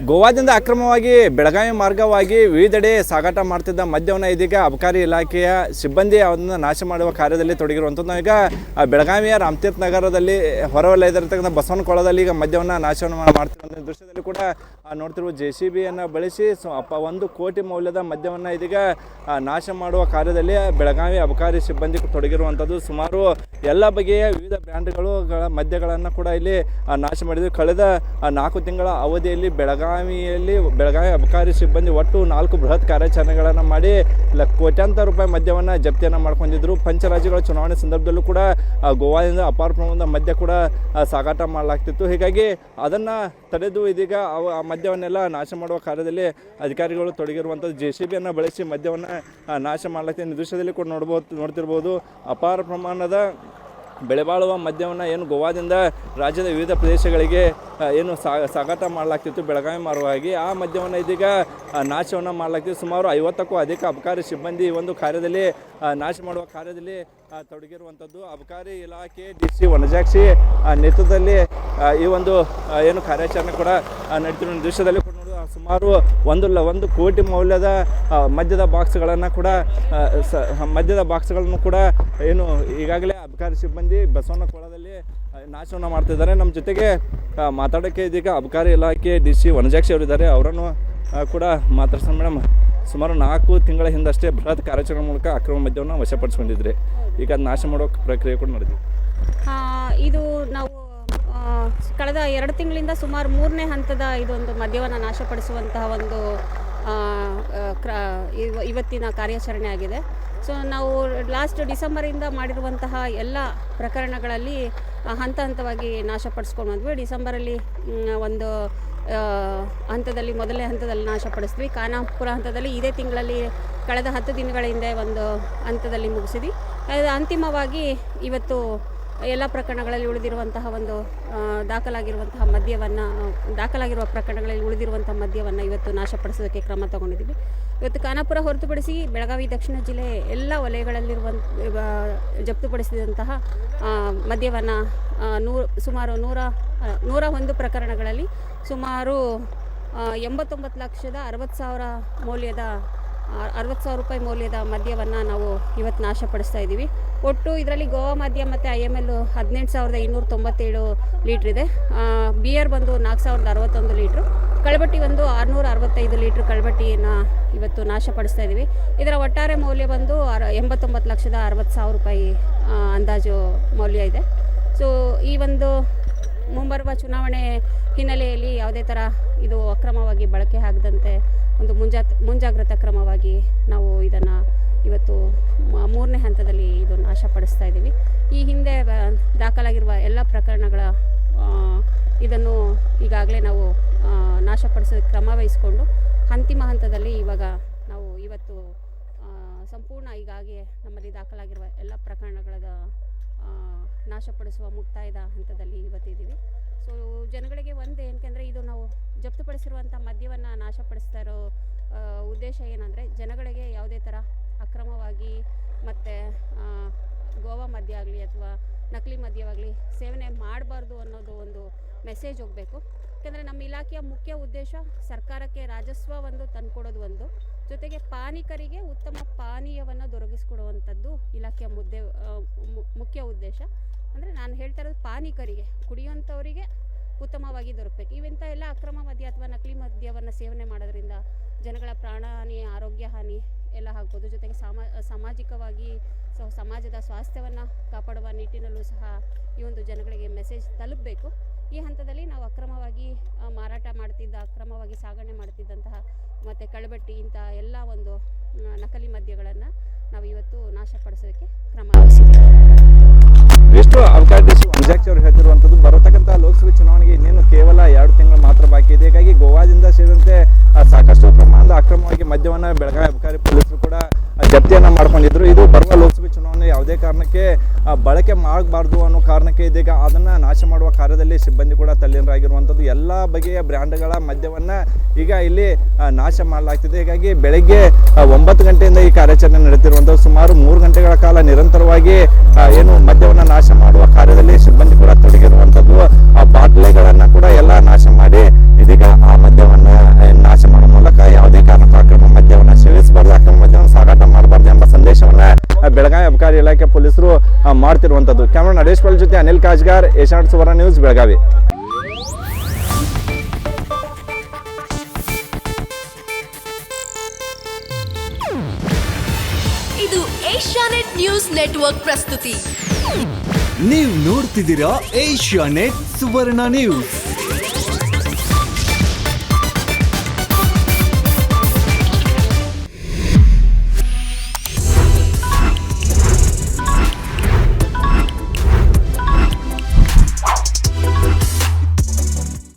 ಗೋವಾದಿಂದ ಅಕ್ರಮವಾಗಿ ಬೆಳಗಾವಿ ಮಾರ್ಗವಾಗಿ ವಿವಿಧೆಡೆ ಸಾಗಾಟ ಮಾಡ್ತಿದ್ದ ಮದ್ಯವನ್ನು ಇದೀಗ ಅಬಕಾರಿ ಇಲಾಖೆಯ ಸಿಬ್ಬಂದಿ ಅದನ್ನು ನಾಶ ಮಾಡುವ ಕಾರ್ಯದಲ್ಲಿ ತೊಡಗಿರುವಂಥದ್ದು. ನಾವೀಗ ಬೆಳಗಾವಿಯ ರಾಮತೀರ್ಥ ನಗರದಲ್ಲಿ ಹೊರವಲಯದಲ್ಲಿರ್ತಕ್ಕಂಥ ಬಸವನಕೊಳದಲ್ಲಿ ಈಗ ಮದ್ಯವನ್ನು ನಾಶವನ್ನು ಮಾಡ್ತಿರುವಂಥ ದೃಶ್ಯದಲ್ಲಿ ಕೂಡ ನೋಡ್ತಿರುವ JCBಯನ್ನು ಬಳಸಿ 1 ಕೋಟಿ ಮೌಲ್ಯದ ಮದ್ಯವನ್ನು ಇದೀಗ ನಾಶ ಮಾಡುವ ಕಾರ್ಯದಲ್ಲಿ ಬೆಳಗಾವಿ ಅಬಕಾರಿ ಸಿಬ್ಬಂದಿ ತೊಡಗಿರುವಂಥದ್ದು. ಸುಮಾರು ಎಲ್ಲ ಬಗೆಯ ವಿವಿಧ ಬ್ರ್ಯಾಂಡ್ಗಳ ಮದ್ಯಗಳನ್ನು ಕೂಡ ಇಲ್ಲಿ ನಾಶ ಮಾಡಿದ್ರು. ಕಳೆದ 4 ತಿಂಗಳ ಅವಧಿಯಲ್ಲಿ ಬೆಳಗಾವಿ ಅಬಕಾರಿ ಸಿಬ್ಬಂದಿ ಒಟ್ಟು 4 ಬೃಹತ್ ಕಾರ್ಯಾಚರಣೆಗಳನ್ನು ಮಾಡಿ ಕೋಟ್ಯಾಂತರ ರೂಪಾಯಿ ಮದ್ಯವನ್ನು ಜಪ್ತಿಯನ್ನು ಮಾಡ್ಕೊಂಡಿದ್ರು. ಪಂಚರಾಜ್ಯಗಳ ಚುನಾವಣೆ ಸಂದರ್ಭದಲ್ಲೂ ಕೂಡ ಗೋವಾದಿಂದ ಅಪಾರ ಪ್ರಮಾಣದ ಮದ್ಯ ಕೂಡ ಸಾಗಾಟ ಮಾಡಲಾಗ್ತಿತ್ತು. ಹೀಗಾಗಿ ಅದನ್ನು ತಡೆದು ಇದೀಗ ಆ ಮದ್ಯವನ್ನೆಲ್ಲ ನಾಶ ಮಾಡುವ ಕಾರ್ಯದಲ್ಲಿ ಅಧಿಕಾರಿಗಳು ತೊಡಗಿರುವಂಥದ್ದು. JCBಯನ್ನು ಬಳಸಿ ಮದ್ಯವನ್ನು ನಾಶ ಮಾಡಲಾಗ್ತಿದೆ. ದೃಶ್ಯದಲ್ಲಿ ಕೂಡ ನೋಡ್ತಿರ್ಬೋದು ಅಪಾರ ಪ್ರಮಾಣದ ಬೆಳೆಬಾಳುವ ಮದ್ಯವನ್ನು ಏನು ಗೋವಾದಿಂದ ರಾಜ್ಯದ ವಿವಿಧ ಪ್ರದೇಶಗಳಿಗೆ ಏನು ಸಾಗಾಟ ಮಾಡಲಾಗ್ತಿತ್ತು ಬೆಳಗಾವಿ ಮಾರ್ಗವಾಗಿ, ಆ ಮದ್ಯವನ್ನು ಇದೀಗ ನಾಶವನ್ನು ಮಾಡಲಾಗ್ತಿದೆ. ಸುಮಾರು 50ಕ್ಕೂ ಅಧಿಕ ಅಬಕಾರಿ ಸಿಬ್ಬಂದಿ ಈ ಒಂದು ಕಾರ್ಯದಲ್ಲಿ ನಾಶ ಮಾಡುವ ಕಾರ್ಯದಲ್ಲಿ ತೊಡಗಿರುವಂಥದ್ದು. ಅಬಕಾರಿ ಇಲಾಖೆ DC ವನಜಾಕ್ಷಿ ನೇತೃತ್ವದಲ್ಲಿ ಈ ಒಂದು ಏನು ಕಾರ್ಯಾಚರಣೆ ಕೂಡ ನಡೀತಿರುವ ದೃಶ್ಯದಲ್ಲಿ ಕೂಡ ನೋಡುವ ಸುಮಾರು 1 ಕೋಟಿ ಮೌಲ್ಯದ ಮದ್ಯದ ಬಾಕ್ಸ್ಗಳನ್ನು ಕೂಡ ಏನು ಈಗಾಗಲೇ ಅಬಕಾರಿ ಸಿಬ್ಬಂದಿ ಬಸವನಕೊಳದಲ್ಲಿ ನಾಶವನ್ನು ಮಾಡ್ತಿದ್ದಾರೆ. ನಮ್ಮ ಜೊತೆಗೆ ಮಾತಾಡೋಕ್ಕೆ ಇದೀಗ ಅಬಕಾರಿ ಇಲಾಖೆ DC ವನಜಾಕ್ಷಿ ಅವರಿದ್ದಾರೆ. ಅವರನ್ನು ಕೂಡ ಮಾತಾಡ್ಸೋಣ. ಮೇಡಮ್, ಸುಮಾರು 4 ತಿಂಗಳ ಹಿಂದಷ್ಟೇ ಬೃಹತ್ ಕಾರ್ಯಾಚರಣೆ ಮೂಲಕ ಅಕ್ರಮ ಮದ್ಯವನ್ನು ವಶಪಡಿಸ್ಕೊಂಡಿದ್ರಿ. ಈಗ ಅದು ನಾಶ ಮಾಡೋ ಪ್ರಕ್ರಿಯೆ ಕೂಡ ನಡೆದಿದೆ. ಇದು ನಾವು ಕಳೆದ 2 ತಿಂಗಳಿಂದ ಸುಮಾರು 3ನೇ ಹಂತದ ಇದೊಂದು ಮದ್ಯವನ್ನು ನಾಶಪಡಿಸುವಂತಹ ಒಂದು ಇವತ್ತಿನ ಕಾರ್ಯಾಚರಣೆ ಆಗಿದೆ. ಸೊ ನಾವು ಲಾಸ್ಟ್ ಡಿಸೆಂಬರಿಂದ ಮಾಡಿರುವಂತಹ ಎಲ್ಲ ಪ್ರಕರಣಗಳಲ್ಲಿ ಹಂತವಾಗಿ ನಾಶಪಡಿಸ್ಕೊಂಡು ಬಂದ್ವಿ. ಡಿಸೆಂಬರಲ್ಲಿ ಒಂದು ಹಂತದಲ್ಲಿ ಮೊದಲನೇ ಹಂತದಲ್ಲಿ ನಾಶಪಡಿಸಿದ್ವಿ. ಖಾನಾಪುರ ಹಂತದಲ್ಲಿ ಇದೇ ತಿಂಗಳಲ್ಲಿ ಕಳೆದ 10 ದಿನಗಳ ಹಿಂದೆ ಒಂದು ಹಂತದಲ್ಲಿ ಮುಗಿಸಿದ್ವಿ. ಅಂತಿಮವಾಗಿ ಇವತ್ತು ಎಲ್ಲ ಪ್ರಕರಣಗಳಲ್ಲಿ ಉಳಿದಿರುವಂತಹ ಒಂದು ದಾಖಲಾಗಿರುವ ಪ್ರಕರಣಗಳಲ್ಲಿ ಉಳಿದಿರುವಂಥ ಮದ್ಯವನ್ನು ಇವತ್ತು ನಾಶಪಡಿಸೋದಕ್ಕೆ ಕ್ರಮ ತಗೊಂಡಿದ್ದೀವಿ. ಇವತ್ತು ಖಾನಾಪುರ ಹೊರತುಪಡಿಸಿ ಬೆಳಗಾವಿ ದಕ್ಷಿಣ ಜಿಲ್ಲೆ ಎಲ್ಲ ವಲಯಗಳಲ್ಲಿರುವಂಥ ಜಪ್ತುಪಡಿಸಿದಂತಹ ಮದ್ಯವನ್ನು ಸುಮಾರು 101 ಪ್ರಕರಣಗಳಲ್ಲಿ ಸುಮಾರು 89,60,000 ಮೌಲ್ಯದ 60,000 ರೂಪಾಯಿ ಮೌಲ್ಯದ ಮದ್ಯವನ್ನು ನಾವು ಇವತ್ತು ನಾಶಪಡಿಸ್ತಾ ಇದ್ದೀವಿ. ಒಟ್ಟು ಇದರಲ್ಲಿ ಗೋವಾ ಮದ್ಯ ಮತ್ತು IML 18,297 ಲೀಟ್ರ್ ಇದೆ. ಬಿಯರ್ ಬಂದು 4,061 ಲೀಟ್ರು, ಕಳ್ಬಟ್ಟಿ ಒಂದು 665 ಲೀಟ್ರ್ ಕಳ್ಬಟ್ಟಿಯನ್ನು ಇವತ್ತು ನಾಶಪಡಿಸ್ತಾ ಇದ್ದೀವಿ. ಇದರ ಒಟ್ಟಾರೆ ಮೌಲ್ಯ ಬಂದು 89,60,000 ರೂಪಾಯಿ ಅಂದಾಜು ಮೌಲ್ಯ ಇದೆ. ಸೊ ಈ ಒಂದು ಮುಂಬರುವ ಚುನಾವಣೆ ಹಿನ್ನೆಲೆಯಲ್ಲಿ ಯಾವುದೇ ಥರ ಇದು ಅಕ್ರಮವಾಗಿ ಬಳಕೆ ಆಗದಂತೆ ಒಂದು ಮುಂಜಾಗ್ರತಾ ಕ್ರಮವಾಗಿ ನಾವು ಇದನ್ನು ಇವತ್ತು 3ನೇ ಹಂತದಲ್ಲಿ ಇದು ನಾಶಪಡಿಸ್ತಾ ಇದ್ದೀವಿ. ಈ ಹಿಂದೆ ದಾಖಲಾಗಿರುವ ಎಲ್ಲ ಪ್ರಕರಣಗಳ ಇದನ್ನು ಈಗಾಗಲೇ ನಾವು ನಾಶಪಡಿಸೋದಕ್ಕೆ ಕ್ರಮ ವಹಿಸಿಕೊಂಡು ಅಂತಿಮ ಹಂತದಲ್ಲಿ ಇವಾಗ ನಾವು ಇವತ್ತು ಸಂಪೂರ್ಣ ಈಗಾಗಲೇ ನಮ್ಮಲ್ಲಿ ದಾಖಲಾಗಿರುವ ಎಲ್ಲ ಪ್ರಕರಣಗಳ ನಾಶಪಡಿಸುವ ಮುಕ್ತಾಯದ ಹಂತದಲ್ಲಿ ಇವತ್ತಿದ್ದೀವಿ. ಸೊ ಜನಗಳಿಗೆ ಏನಕ್ಕೆಂದರೆ ಇದು ನಾವು ಜಪ್ತುಪಡಿಸಿರುವಂಥ ಮದ್ಯವನ್ನು ನಾಶಪಡಿಸ್ತಾ ಇರೋ ಉದ್ದೇಶ ಏನಂದರೆ ಜನಗಳಿಗೆ ಯಾವುದೇ ಥರ ಅಕ್ರಮವಾಗಿ ಮತ್ತು ಗೋವಾ ಮದ್ಯ ಆಗಲಿ ಅಥವಾ ನಕಲಿ ಮದ್ಯವಾಗಲಿ ಸೇವನೆ ಮಾಡಬಾರ್ದು ಅನ್ನೋದು ಒಂದು ಮೆಸೇಜ್ ಹೋಗಬೇಕು. ಯಾಕೆಂದರೆ ನಮ್ಮ ಇಲಾಖೆಯ ಮುಖ್ಯ ಉದ್ದೇಶ ಸರ್ಕಾರಕ್ಕೆ ರಾಜಸ್ವ ತಂದುಕೊಡೋದು ಒಂದು, ಜೊತೆಗೆ ಪಾನೀಕರಿಗೆ ಉತ್ತಮ ಪಾನೀಯವನ್ನು ದೊರಕಿಸಿಕೊಡುವಂಥದ್ದು ಇಲಾಖೆಯ ಮುಖ್ಯ ಉದ್ದೇಶ. ಅಂದರೆ ನಾನು ಹೇಳ್ತಾ ಇರೋದು ಪಾನೀಕರಿಗೆ, ಕುಡಿಯುವಂಥವರಿಗೆ ಉತ್ತಮವಾಗಿ ದೊರಕಬೇಕು. ಇವೆಂಥ ಎಲ್ಲ ಅಕ್ರಮ ಮದ್ಯ ಅಥವಾ ನಕಲಿ ಮದ್ಯವನ್ನು ಸೇವನೆ ಮಾಡೋದ್ರಿಂದ ಜನಗಳ ಪ್ರಾಣಹಾನಿ, ಆರೋಗ್ಯ ಹಾನಿ ಎಲ್ಲ ಆಗ್ಬೋದು. ಜೊತೆಗೆ ಸಾಮಾಜಿಕವಾಗಿ ಸಮಾಜದ ಸ್ವಾಸ್ಥ್ಯವನ್ನು ಕಾಪಾಡುವ ನಿಟ್ಟಿನಲ್ಲೂ ಸಹ ಈ ಒಂದು ಜನಗಳಿಗೆ ಮೆಸೇಜ್ ತಲುಪಬೇಕು. ಈ ಹಂತದಲ್ಲಿ ನಾವು ಅಕ್ರಮವಾಗಿ ಮಾರಾಟ ಅಕ್ರಮವಾಗಿ ಸಾಗಣೆ ಮಾಡ್ತಿದ್ದಂತಹ ಮತ್ತು ಕಳ್ಬಟ್ಟಿ ಇಂಥ ಎಲ್ಲ ಒಂದು ನಕಲಿ ಮದ್ಯಗಳನ್ನು ನಾವು ಇವತ್ತು ನಾಶಪಡಿಸೋದಕ್ಕೆ ಕ್ರಮ ವಹಿಸಿದ್ದೀವಿ. ಎಷ್ಟು ಅಬಕಾರಿ DC ವನಜಾಕ್ಷಿ ಅವರು ಹೇಳ್ತಿರುವಂಥದ್ದು, ಬರತಕ್ಕಂಥ ಲೋಕಸಭೆ ಚುನಾವಣೆಗೆ ಇನ್ನೇನು ಕೇವಲ 2 ತಿಂಗಳು ಮಾತ್ರ ಬಾಕಿ ಇದೆ. ಹೀಗಾಗಿ ಗೋವಾದಿಂದ ಸೇರಿದಂತೆ ಸಾಕಷ್ಟು ಪ್ರಮಾಣದ ಅಕ್ರಮವಾಗಿ ಮದ್ಯವನ್ನು ಬೆಳಗಾವಿ ಅಬಕಾರಿ ಪೊಲೀಸರು ಕೂಡ ಜಪ್ತಿಯನ್ನು ಮಾಡ್ಕೊಂಡಿದ್ರು. ಇದು ಬರುವ ಲೋಕಸಭೆ ಚುನಾವಣೆ ಯಾವುದೇ ಕಾರಣಕ್ಕೆ ಬಳಕೆ ಮಾಡಬಾರ್ದು ಅನ್ನೋ ಕಾರಣಕ್ಕೆ ಇದೀಗ ಅದನ್ನು ನಾಶ ಮಾಡುವ ಕಾರ್ಯದಲ್ಲಿ ಸಿಬ್ಬಂದಿ ಕೂಡ ತಲ್ಲೀನರಾಗಿರುವಂಥದ್ದು. ಎಲ್ಲ ಬಗೆಯ ಬ್ರ್ಯಾಂಡ್ಗಳ ಮದ್ಯವನ್ನು ಈಗ ಇಲ್ಲಿ ನಾಶ ಮಾಡಲಾಗ್ತಿದೆ. ಹೀಗಾಗಿ ಬೆಳಗ್ಗೆ 9 ಗಂಟೆಯಿಂದ ಈ ಕಾರ್ಯಾಚರಣೆ ನಡೆಯುತ್ತಿರುವಂಥದ್ದು. ಸುಮಾರು 3 ಗಂಟೆಗಳ ಕಾಲ ನಿರಂತರವಾಗಿ ಏನು ಮದ್ಯವನ್ನು ನಾಶ ಮಾಡುವ ಕಾರ್ಯದಲ್ಲಿ ಸಿಬ್ಬಂದಿ ಕೂಡ ತೊಡಗಿರುವಂಥದ್ದು. ಆ ಬಾಟ್ಲಿಗಳನ್ನು ಕೂಡ ಎಲ್ಲ ನಾಶ ಮಾಡಿ ಇದೀಗ ಆ ಮದ್ಯವನ್ನು ಮಾಡ್ತಿರುವಂಥದ್ದು. ಕ್ಯಾಮ್ರಾ ನರೇಶ್ ಪಾಲ್ ಜೊತೆ ಅನಿಲ್ ಕಾಜ್ಗಾರ್, ಏಷ್ಯಾನೆಟ್ ಸುವರ್ಣ ನ್ಯೂಸ್, ಬೆಳಗಾವಿ. ಇದು ಏಷ್ಯಾನೆಟ್ ನ್ಯೂಸ್ ನೆಟ್ವರ್ಕ್ ಪ್ರಸ್ತುತಿ. ನೀವು ನೋಡ್ತಿದ್ದೀರಾ ಏಷ್ಯಾನೆಟ್ ಸುವರ್ಣ ನ್ಯೂಸ್.